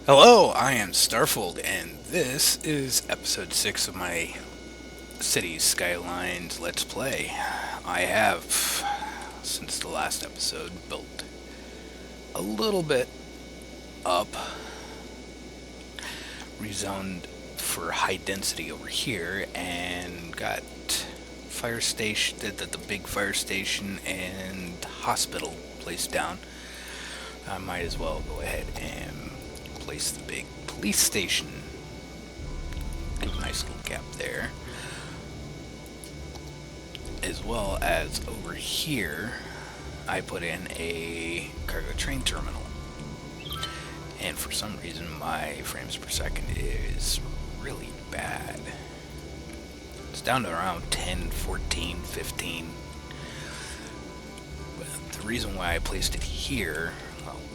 Hello, I am Starfold, and this is episode 6 of my Cities Skylines Let's Play. I have, since the last episode, built a little bit up, rezoned for high density over here, and got fire station, the big fire station and hospital placed down. I might as well go ahead and place the big police station. Nice little gap there. As well as over here, I put in a cargo train terminal. And for some reason, my frames per second is really bad. It's down to around 10, 14, 15. But the reason why I placed it here,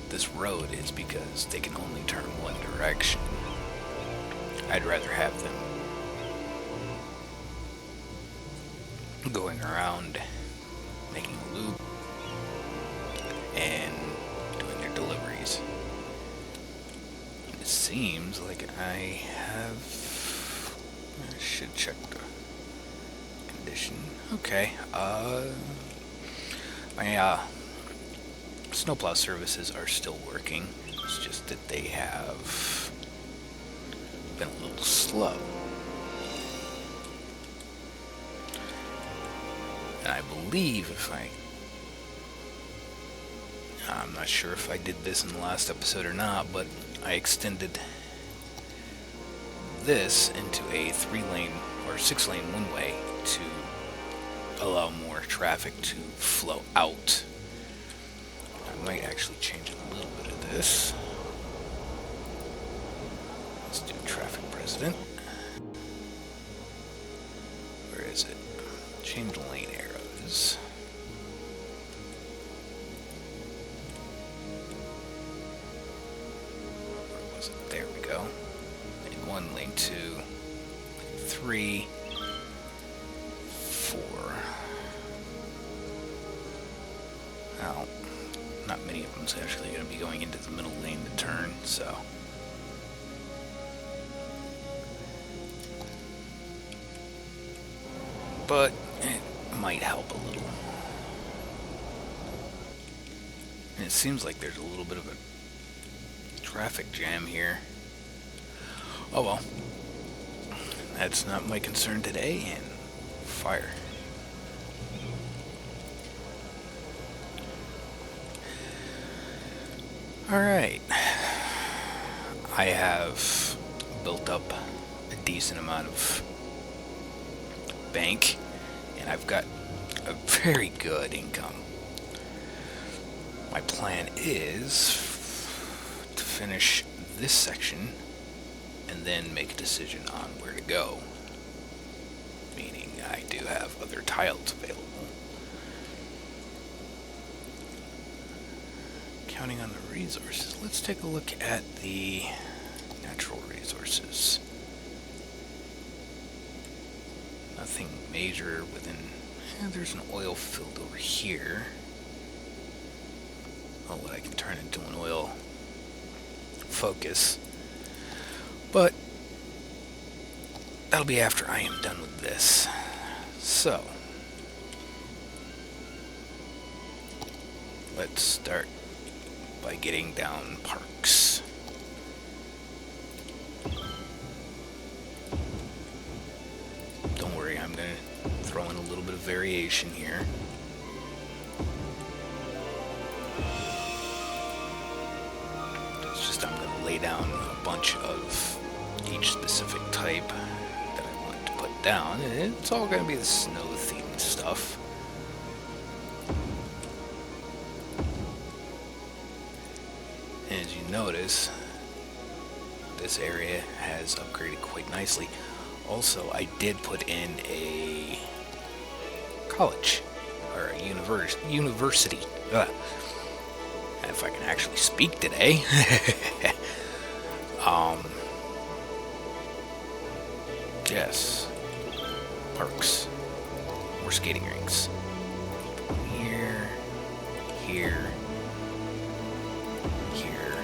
this road, is because they can only turn one direction. I'd rather have them going around, making a loop, and doing their deliveries. It seems like I should check the condition. Okay, my snowplow services are still working. It's just that they have been a little slow. And I believe I'm not sure if I did this in the last episode or not, but I extended this into a 3-lane or 6-lane one-way to allow more traffic to flow out. I might actually change a little bit of this. Let's do traffic president. Where is it? Change lane arrows. Where was it? There we go. Lane 1, lane 2, lane 3, 4. Now, not many of them's actually going to be going into the middle lane to turn, so. But it might help a little. And it seems like there's a little bit of a traffic jam here. Oh well. That's not my concern today, and fire. Alright. I have built up a decent amount of bank, and I've got a very good income. My plan is to finish this section and then make a decision on where to go. Meaning I do have other tiles available. Counting on the resources, let's take a look at the natural resources. Nothing major within. There's an oil field over here. Oh, I can turn into an oil focus. But that'll be after I am done with this. So let's start by getting down parks. Don't worry, I'm going to throw in a little bit of variation here. It's just I'm going to lay down a bunch of each specific type that I want to put down. And it's all going to be the snow-themed stuff. And as you notice, this area has upgraded quite nicely. Also, I did put in a college, or a university. If I can actually speak today. Yes. Parks. More skating rinks. Here, here, here,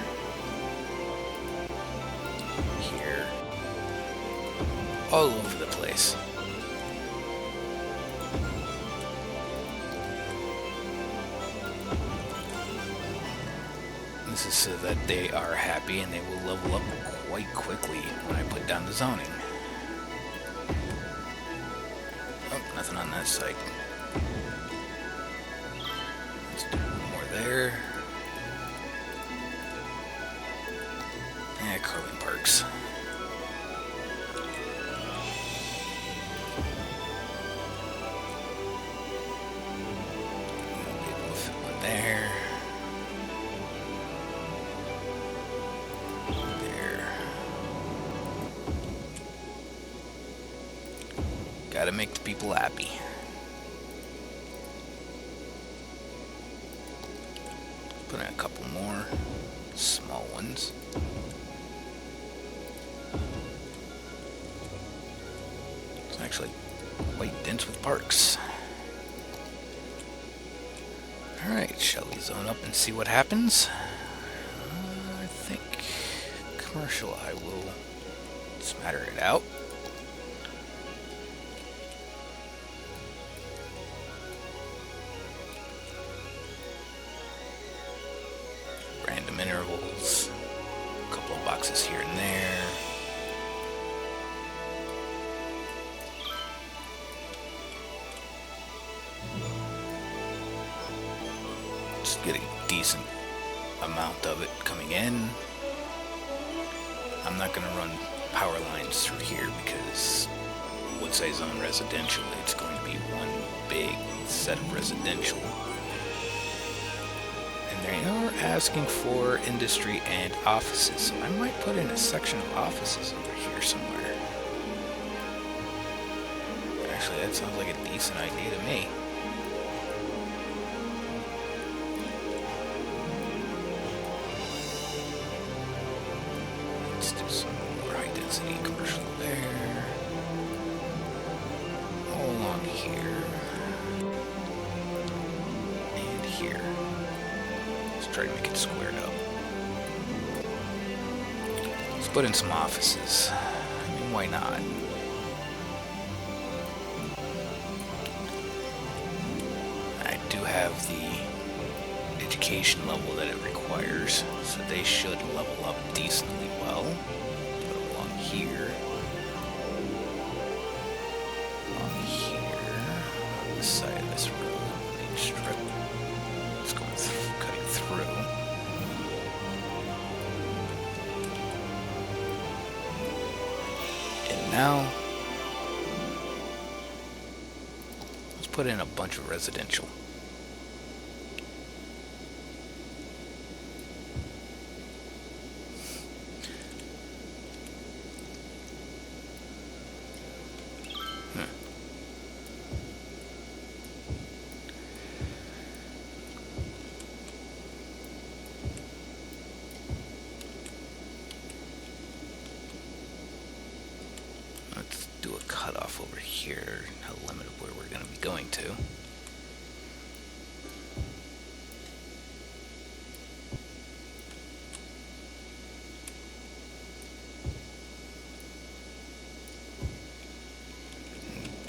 here, all over the place. This is so that they are happy and they will level up quite quickly when I put down the zoning. Oh, nothing on that side. Let's do one more there. Curling parks. One there. There. Gotta make the people happy. Put in a couple more small ones. Actually quite dense with parks. Alright, shall we zone up and see what happens? I think commercial, I will smatter it out. Random intervals, a couple of boxes here and there. Get a decent amount of it coming in. I'm not going to run power lines through here because once I zone residential, it's going to be one big set of residential. And they are asking for industry and offices, so I might put in a section of offices over here somewhere. Actually, that sounds like a decent idea to me. Commercial there, all along here, and here. Let's try to make it squared up. Let's put in some offices. I mean, why not? I do have the education level that it requires, so they should level up decently well. Here, on here, on this side of this road, main strip. It's going through, cutting through. And now, let's put in a bunch of residential. Cutoff over here, a limit of where we're going to be going to.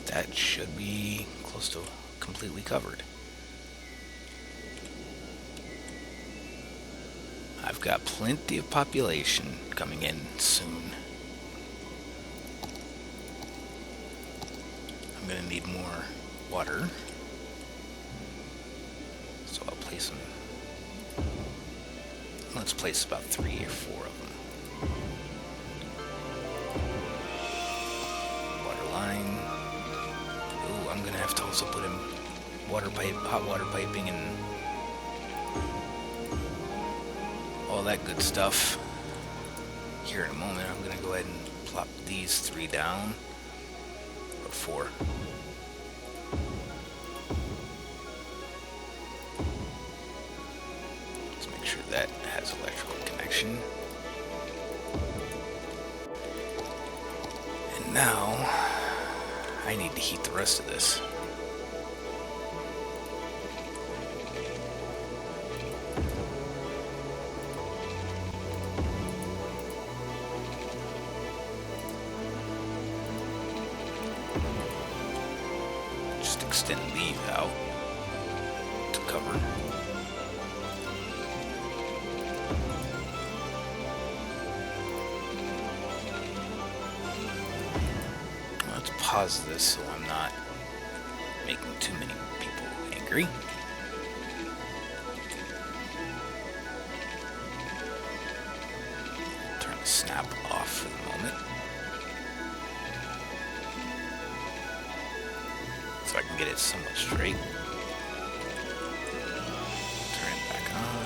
That should be close to completely covered. I've got plenty of population coming in soon. I'm going to need more water, so I'll place them. Let's place about 3 or 4 of them. Water line. Ooh, I'm going to have to also put in water pipe, hot water piping, and all that good stuff. Here in a moment, I'm going to go ahead and plop these 3 down. 4. Let's make sure that has electrical connection. And now I need to heat the rest of this. extend these out to cover. Let's pause this so I'm not making too many people angry. Turn the snap off for the moment, so I can get it somewhat straight. Turn it back on.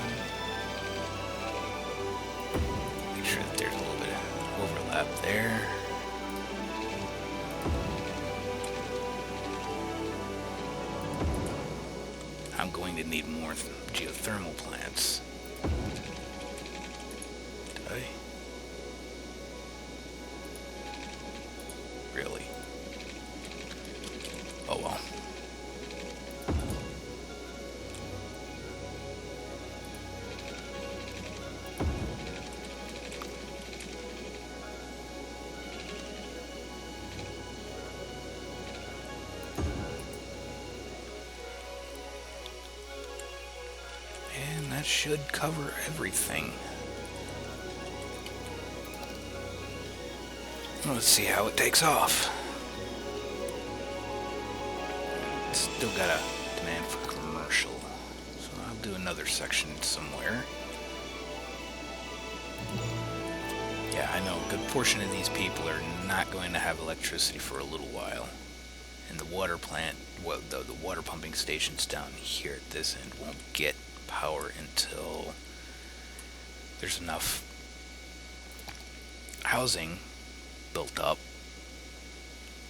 Make sure that there's a little bit of overlap there. I'm going to need more geothermal plants. Did I? Really? Oh well. And that should cover everything. Let's see how it takes off. Still got a demand for commercial, so I'll do another section somewhere. Yeah, I know a good portion of these people are not going to have electricity for a little while. And the water plant, well, the water pumping stations down here at this end won't get power until there's enough housing built up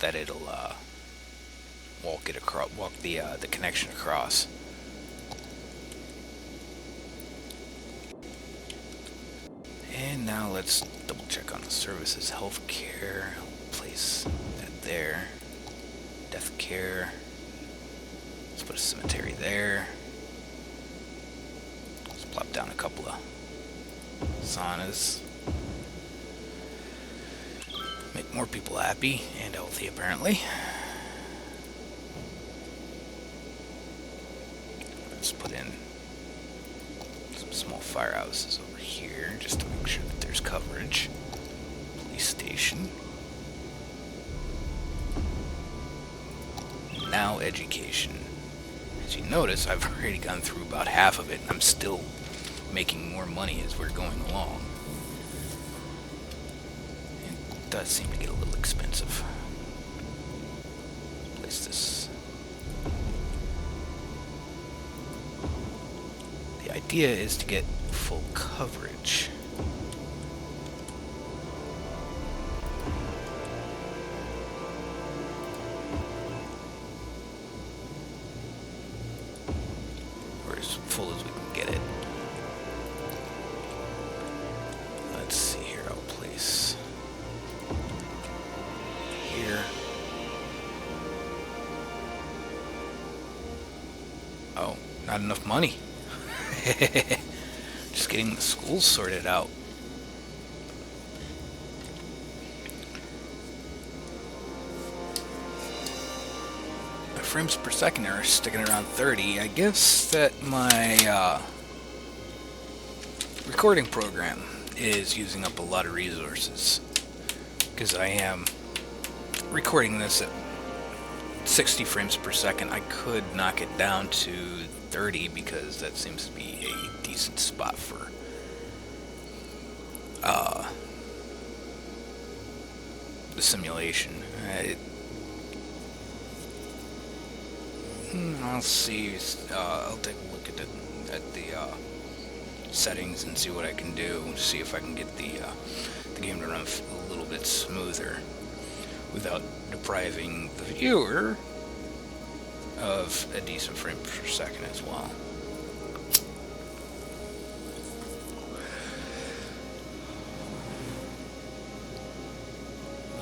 that it'll walk the connection across. And now let's double check on the services. Healthcare, place that there. Death care. Let's put a cemetery there. Let's plop down a couple of saunas. Make more people happy and healthy, apparently. Let's put in some small firehouses over here just to make sure that there's coverage. Police station. Now education. As you notice, I've already gone through about half of it, and I'm still making more money as we're going along. It does seem to get a little expensive. Place this. The idea is to get full coverage. Or as full as we can get it. Let's see here, I'll place here. Oh, not enough money. Just getting the schools sorted out. My frames per second are sticking around 30. I guess that my recording program is using up a lot of resources, because I am recording this at 60 frames per second. I could knock it down to 30 because that seems to be a decent spot for the simulation. I'll see. I'll take a look at the settings and see what I can do. See if I can get the game to run a little bit smoother without depriving the viewer of a decent frame per second as well.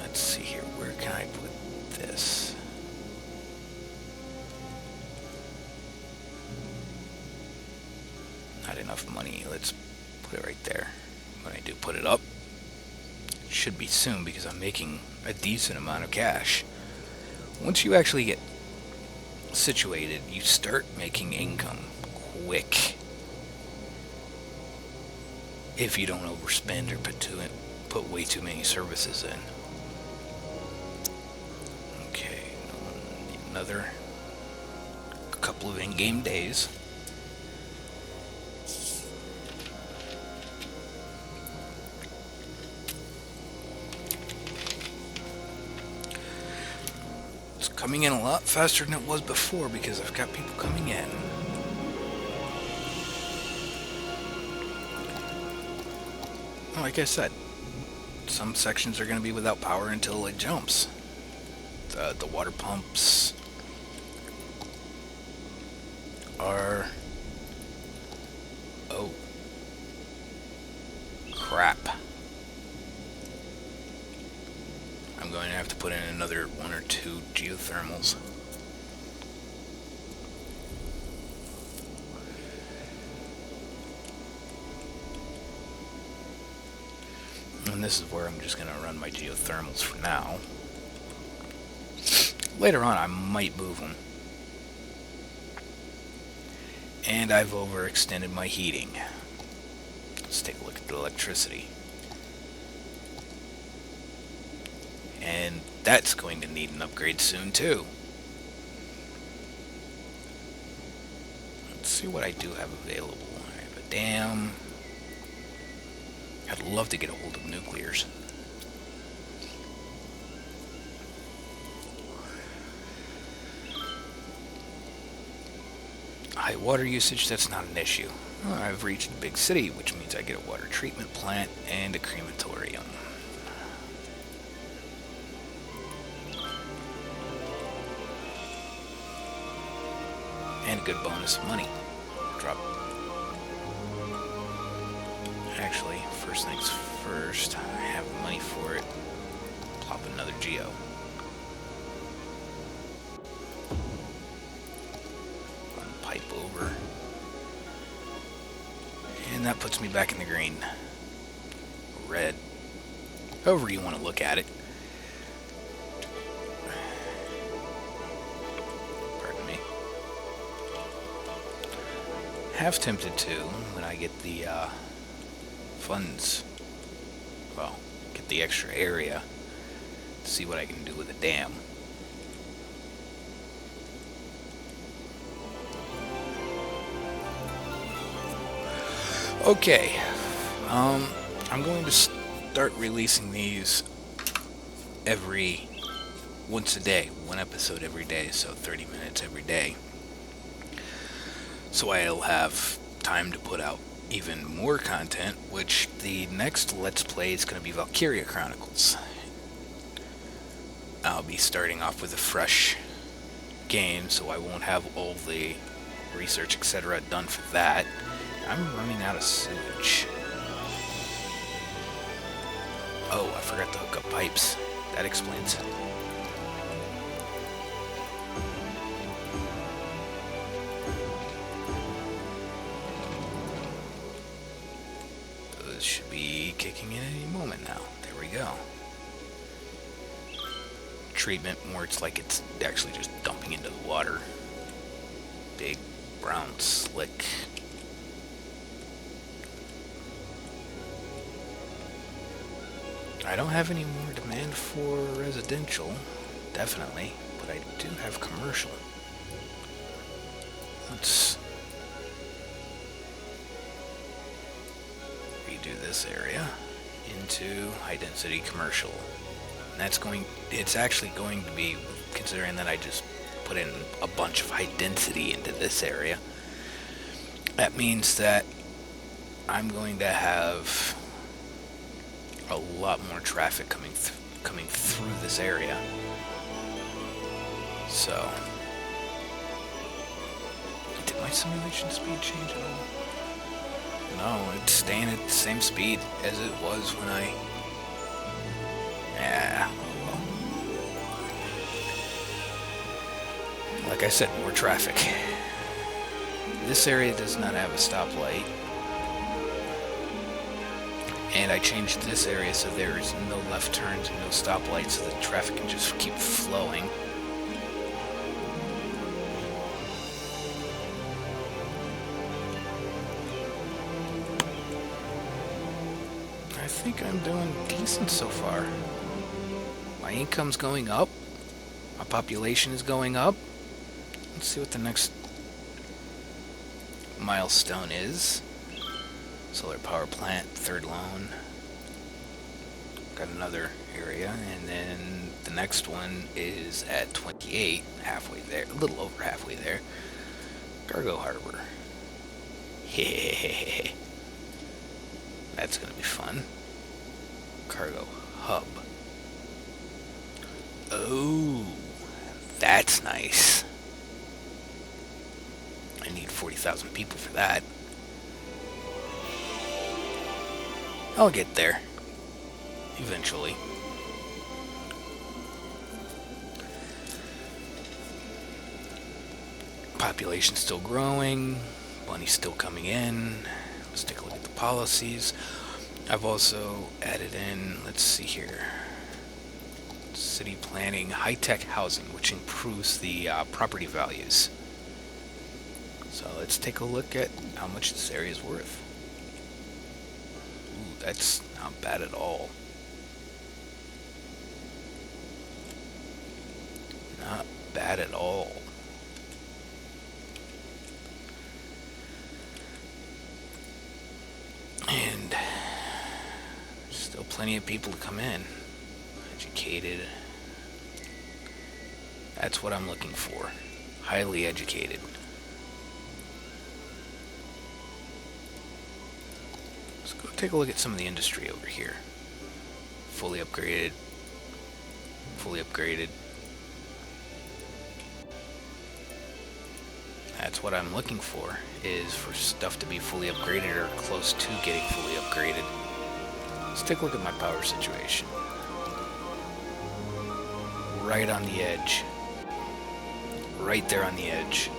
Let's see here, where can I put this? Not enough money. Let's put it right there. When I do put it up, it should be soon because I'm making a decent amount of cash. Once you actually get situated, you start making income quick if you don't overspend or put way too many services in. Okay, another couple of in-game days. It's coming in a lot faster than it was before because I've got people coming in. Like I said, some sections are going to be without power until it jumps. The water pumps are... Oh. Crap. I'm going to have to put in another 1 or 2 geothermals. And this is where I'm just going to run my geothermals for now. Later on, I might move them. And I've overextended my heating. Let's take a look at the electricity. And that's going to need an upgrade soon, too. Let's see what I do have available. I have a dam. I'd love to get a hold of nuclears. High water usage, that's not an issue. I've reached a big city, which means I get a water treatment plant and a crematorium. And a good bonus of money. Drop. Actually, first things first, I have the money for it. Plop another geo. Run the pipe over. And that puts me back in the green. Red. However you want to look at it. Pardon me. Half tempted to, when I get the funds, well, get the extra area to see what I can do with the dam. Okay, I'm going to start releasing these once a day, 1 episode every day, so 30 minutes every day. So I'll have time to put out even more content, which the next Let's Play is going to be Valkyria Chronicles. I'll be starting off with a fresh game, so I won't have all the research, etc. done for that. I'm running out of sewage. Oh, I forgot to hook up pipes. That explains it. Should be kicking in any moment now. There we go. Treatment where it's like it's actually just dumping into the water. Big, brown, slick. I don't have any more demand for residential, definitely, but I do have commercial. Let's redo this area into high density commercial. And it's actually going to be, considering that I just put in a bunch of high density into this area, that means that I'm going to have a lot more traffic coming through this area. So, did my simulation speed change at all? No, it's staying at the same speed as it was when I... Yeah, well. Like I said, more traffic. This area does not have a stoplight. And I changed this area so there is no left turns and no stoplights, so the traffic can just keep flowing. think I'm doing decent so far. My income's going up. My population is going up. Let's see what the next milestone is. Solar power plant, third loan. Got another area, and then the next one is at 28, halfway there, a little over halfway there. Cargo harbor. Hehehehe. That's gonna be fun. Cargo hub. Oh, that's nice. I need 40,000 people for that. I'll get there. Eventually. Population's still growing. Money's still coming in. Let's take a look at the policies. I've also added in, let's see here, city planning, high-tech housing, which improves the property values. So let's take a look at how much this area is worth. Ooh, that's not bad at all. Not bad at all. And still plenty of people to come in. Educated. That's what I'm looking for. Highly educated. Let's go take a look at some of the industry over here. Fully upgraded. Fully upgraded. That's what I'm looking for, is for stuff to be fully upgraded or close to getting fully upgraded. Let's take a look at my power situation. Right on the edge. Right there on the edge.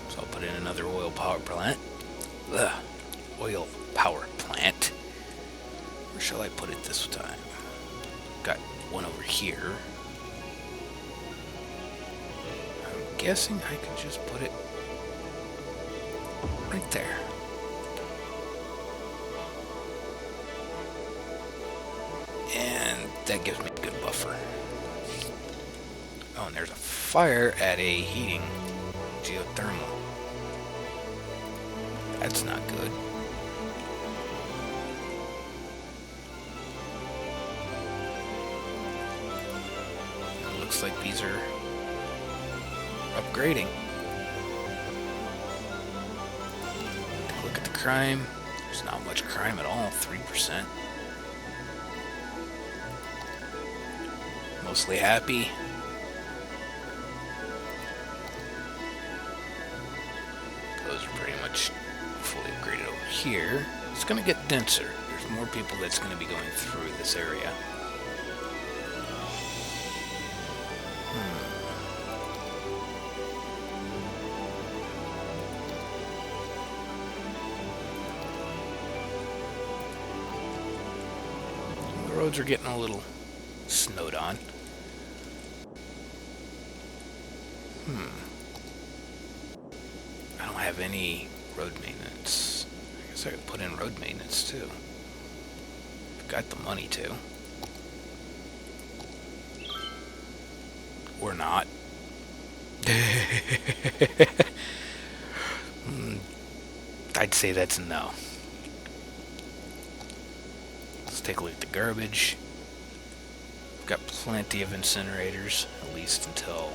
So I'll put in another oil power plant. Ugh. Oil power plant. Where shall I put it this time? Got one over here. I'm guessing I could just put it right there. And that gives me a good buffer. Oh, and there's a fire at a heating geothermal. That's not good. It looks like these are upgrading. Take a look at the crime. There's not much crime at all, 3%. Mostly happy. Those are pretty much fully upgraded over here. It's going to get denser. There's more people that's going to be going through this area. The roads are getting a little snowed on. I don't have any road maintenance. I guess I could put in road maintenance too. I've got the money to. Or not. I'd say that's no. Let's take a look at the garbage. We've got plenty of incinerators, at least until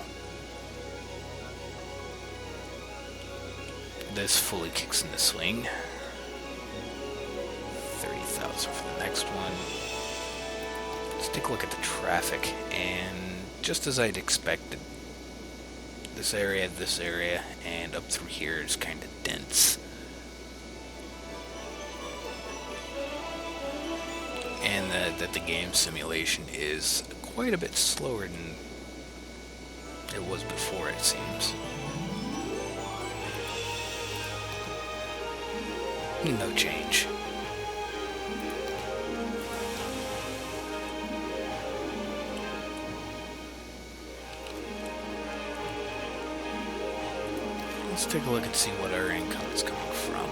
this fully kicks into swing. 30,000 for the next one. Let's take a look at the traffic, and just as I'd expected, this area, and up through here is kind of dense. And that the game simulation is quite a bit slower than it was before, it seems. No change. Let's take a look and see what our income is coming from.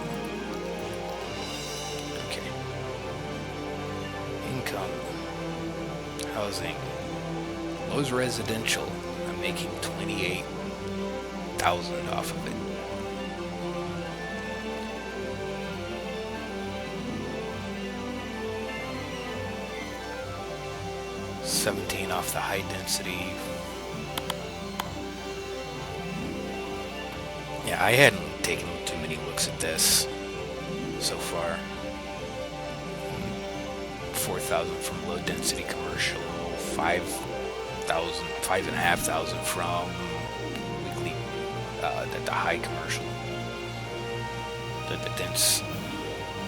income housing. Lowe's residential, I'm making 28,000 off of it. $17 off the high density. Yeah, I hadn't taken too many looks at this so far. 4,000 from low density commercial, 5,500 from weekly, the high commercial. The dense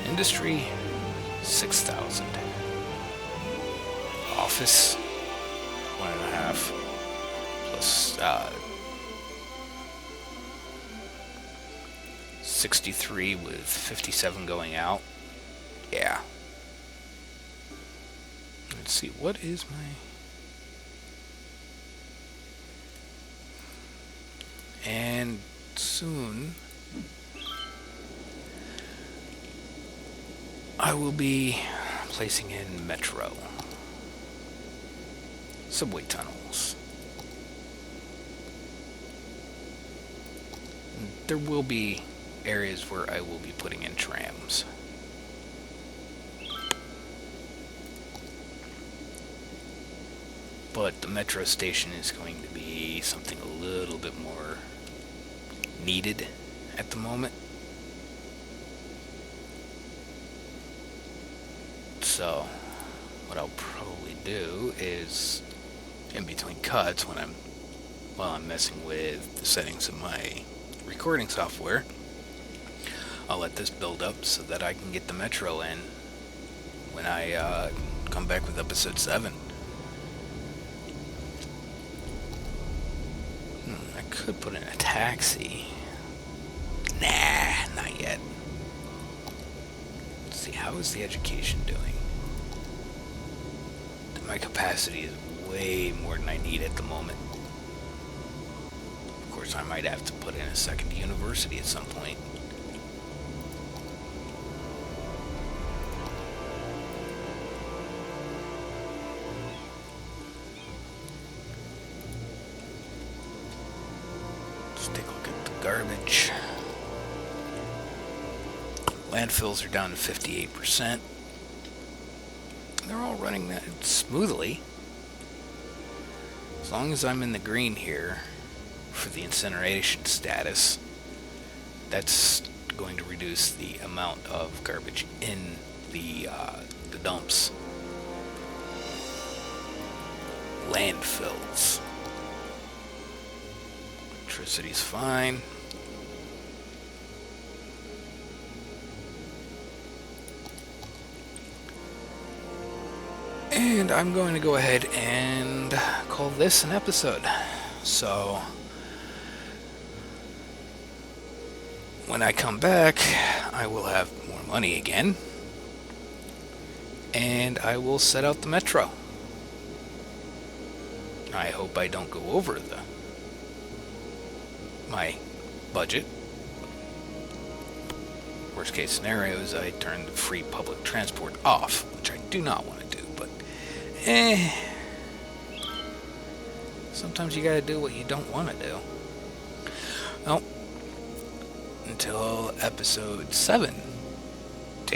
industry, 6,000. Office, 1.5 plus 63 with 57 going out. Yeah. Let's see, what is my... And soon I will be placing in metro. Subway tunnels. There will be areas where I will be putting in trams. But the metro station is going to be something a little bit more needed at the moment. So, what I'll probably do is, in between cuts, while I'm messing with the settings of my recording software, I'll let this build up so that I can get the metro in when I come back with episode 7. I could put in a taxi. Nah, not yet. Let's see, how is the education doing? My capacity is way more than I need at the moment. Of course, I might have to put in a second university at some point. Let's take a look at the garbage. Landfills are down to 58%. They're all running that smoothly. As long as I'm in the green here for the incineration status, that's going to reduce the amount of garbage in the dumps. Landfills. Electricity's fine. And I'm going to go ahead and call this an episode. So, when I come back, I will have more money again. And I will set out the metro. I hope I don't go over my budget. Worst case scenario is I turn the free public transport off, which I do not want to do. Sometimes you gotta do what you don't want to do. Well, until episode 7.